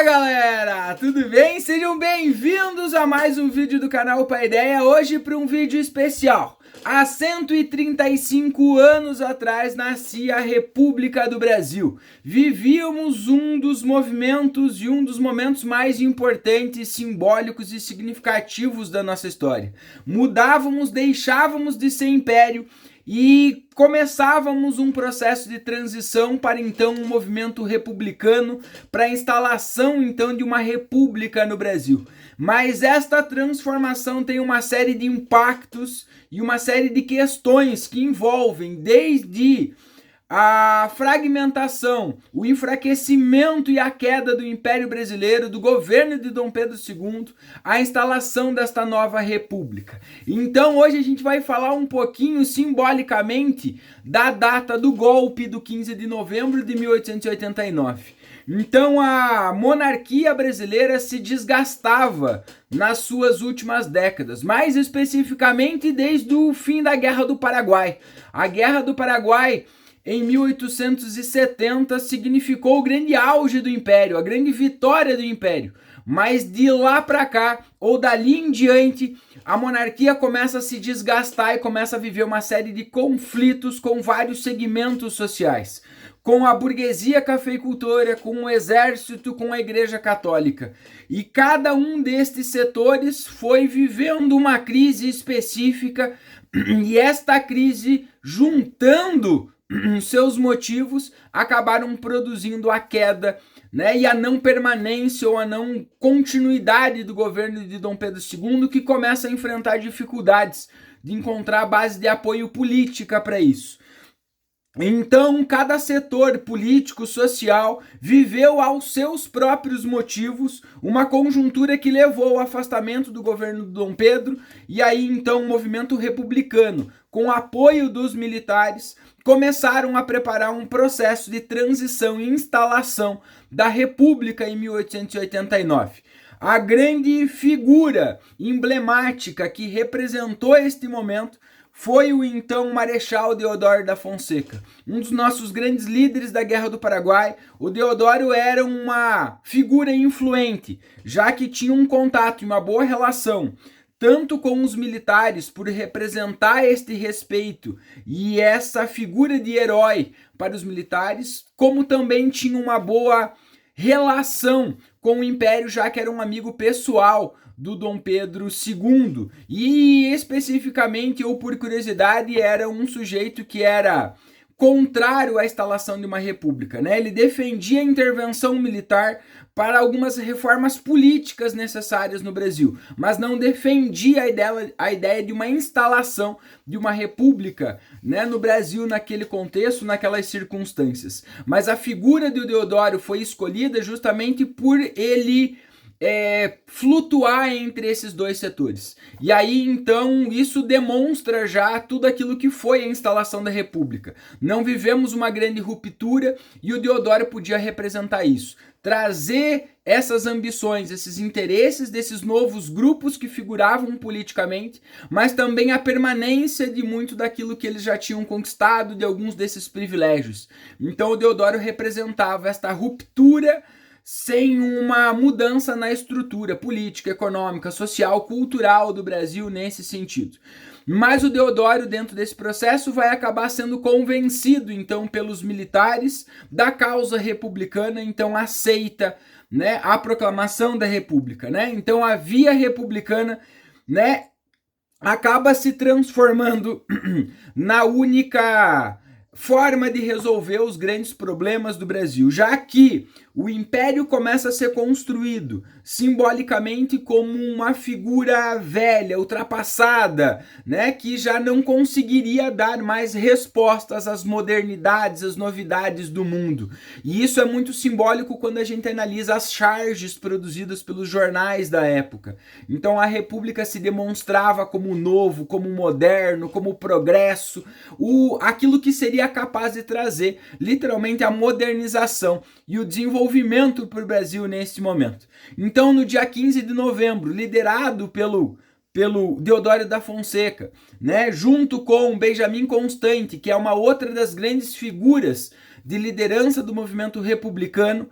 Fala galera, tudo bem? Sejam bem-vindos a mais um vídeo do canal Paideia, hoje para um vídeo especial. Há 135 anos atrás nascia a República do Brasil. Vivíamos um dos movimentos e um dos momentos mais importantes, simbólicos e significativos da nossa história. Mudávamos, deixávamos de ser império e começávamos um processo de transição para então um movimento republicano, para a instalação então de uma república no Brasil. Mas esta transformação tem uma série de impactos e uma série de questões que envolvem desde a fragmentação, o enfraquecimento e a queda do Império Brasileiro, do governo de Dom Pedro II, a instalação desta nova república. Então hoje a gente vai falar um pouquinho simbolicamente da data do golpe do 15 de novembro de 1889. Então a monarquia brasileira se desgastava nas suas últimas décadas, mais especificamente desde o fim da Guerra do Paraguai. A Guerra do Paraguai em 1870 significou o grande auge do Império, a grande vitória do Império. Mas de lá para cá, ou dali em diante, a monarquia começa a se desgastar e começa a viver uma série de conflitos com vários segmentos sociais. Com a burguesia cafeicultora, com o exército, com a igreja católica. E cada um destes setores foi vivendo uma crise específica, e esta crise, juntando seus motivos, acabaram produzindo a queda, né, e a não permanência ou a não continuidade do governo de Dom Pedro II, que começa a enfrentar dificuldades de encontrar base de apoio política para isso. Então, cada setor político, social, viveu aos seus próprios motivos uma conjuntura que levou ao afastamento do governo de Dom Pedro, e aí então o movimento republicano, com apoio dos militares, começaram a preparar um processo de transição e instalação da República em 1889. A grande figura emblemática que representou este momento foi o então Marechal Deodoro da Fonseca, um dos nossos grandes líderes da Guerra do Paraguai. O Deodoro era uma figura influente, já que tinha um contato e uma boa relação, tanto com os militares, por representar este respeito e essa figura de herói para os militares, como também tinha uma boa relação com o Império, já que era um amigo pessoal do Dom Pedro II, e especificamente, ou por curiosidade, era um sujeito que era contrário à instalação de uma república, né? Ele defendia a intervenção militar para algumas reformas políticas necessárias no Brasil, mas não defendia a ideia de uma instalação de uma república, né, no Brasil naquele contexto, naquelas circunstâncias. Mas a figura do Deodoro foi escolhida justamente por ele flutuar entre esses dois setores. E aí então isso demonstra já tudo aquilo que foi a instalação da República. Não vivemos uma grande ruptura e o Deodoro podia representar isso. Trazer essas ambições, esses interesses desses novos grupos que figuravam politicamente, mas também a permanência de muito daquilo que eles já tinham conquistado, de alguns desses privilégios. Então o Deodoro representava esta ruptura sem uma mudança na estrutura política, econômica, social, cultural do Brasil nesse sentido. Mas o Deodoro, dentro desse processo, vai acabar sendo convencido, então, pelos militares da causa republicana, então aceita, né, a proclamação da República, né? Então a via republicana, né, acaba se transformando na única forma de resolver os grandes problemas do Brasil, já que o Império começa a ser construído simbolicamente como uma figura velha, ultrapassada, né, que já não conseguiria dar mais respostas às modernidades, às novidades do mundo. E isso é muito simbólico quando a gente analisa as charges produzidas pelos jornais da época. Então a República se demonstrava como novo, como moderno, como progresso, aquilo que seria capaz de trazer literalmente a modernização e o desenvolvimento para o Brasil nesse momento. Então, no dia 15 de novembro, liderado pelo Deodoro da Fonseca, né, junto com Benjamin Constant, que é uma outra das grandes figuras de liderança do movimento republicano,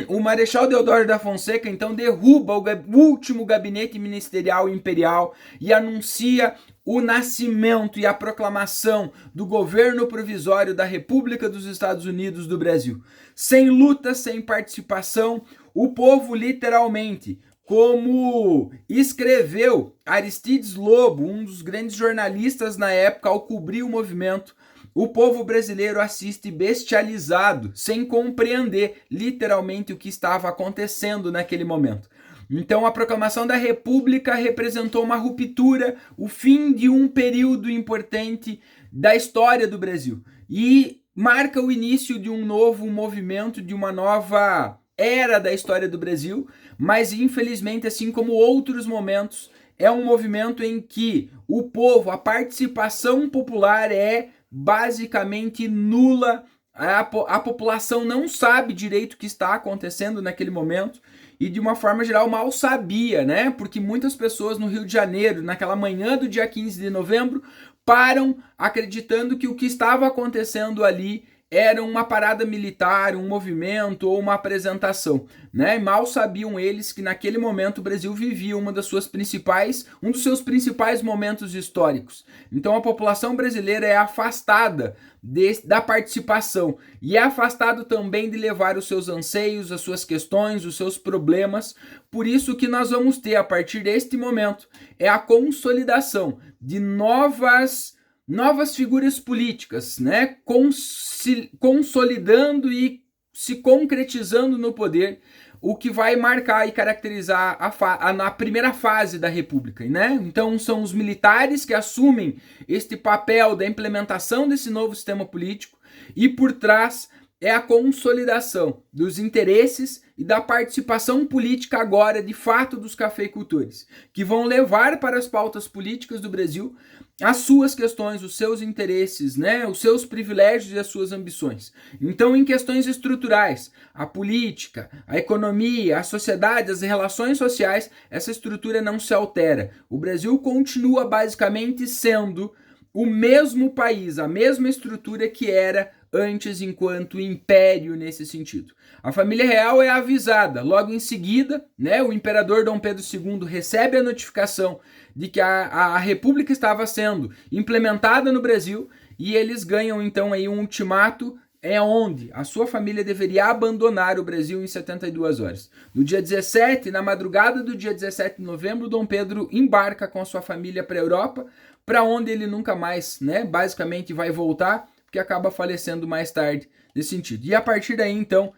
o Marechal Deodoro da Fonseca então derruba o último gabinete ministerial imperial e anuncia o nascimento e a proclamação do governo provisório da República dos Estados Unidos do Brasil. Sem luta, sem participação, o povo literalmente, como escreveu Aristides Lobo, um dos grandes jornalistas na época ao cobrir o movimento, o povo brasileiro assiste bestializado, sem compreender literalmente o que estava acontecendo naquele momento. Então a proclamação da República representou uma ruptura, o fim de um período importante da história do Brasil e marca o início de um novo movimento, de uma nova era da história do Brasil, mas infelizmente, assim como outros momentos, é um movimento em que o povo, a participação popular é basicamente nula. A população não sabe direito o que está acontecendo naquele momento e de uma forma geral mal sabia, né? Porque muitas pessoas no Rio de Janeiro, naquela manhã do dia 15 de novembro, param acreditando que o que estava acontecendo ali era uma parada militar, um movimento ou uma apresentação, né? Mal sabiam eles que naquele momento o Brasil vivia um dos seus principais momentos históricos. Então a população brasileira é afastada da participação e é afastado também de levar os seus anseios, as suas questões, os seus problemas. Por isso que nós vamos ter a partir deste momento é a consolidação de novas figuras políticas, né, consolidando e se concretizando no poder, o que vai marcar e caracterizar a primeira fase da República, né? Então são os militares que assumem este papel da implementação desse novo sistema político e por trás é a consolidação dos interesses e da participação política agora, de fato, dos cafeicultores, que vão levar para as pautas políticas do Brasil as suas questões, os seus interesses, né, os seus privilégios e as suas ambições. Então, em questões estruturais, a política, a economia, a sociedade, as relações sociais, essa estrutura não se altera. O Brasil continua basicamente sendo o mesmo país, a mesma estrutura que era antes enquanto império nesse sentido. A família real é avisada, logo em seguida, né, o imperador Dom Pedro II recebe a notificação de que a República estava sendo implementada no Brasil e eles ganham então aí um ultimato onde a sua família deveria abandonar o Brasil em 72 horas. No dia 17, na madrugada do dia 17 de novembro, Dom Pedro embarca com a sua família para a Europa, para onde ele nunca mais, né, basicamente vai voltar, que acaba falecendo mais tarde nesse sentido. E a partir daí, então,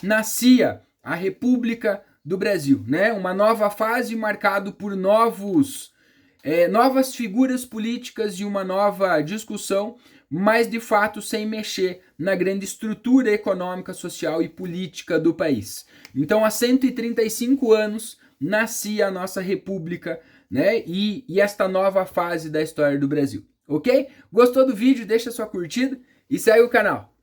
nascia a República do Brasil, né? Uma nova fase marcada por novas figuras políticas e uma nova discussão, mas de fato sem mexer na grande estrutura econômica, social e política do país. Então, há 135 anos, nascia a nossa República, né? E esta nova fase da história do Brasil. Ok? Gostou do vídeo? Deixa sua curtida e segue o canal.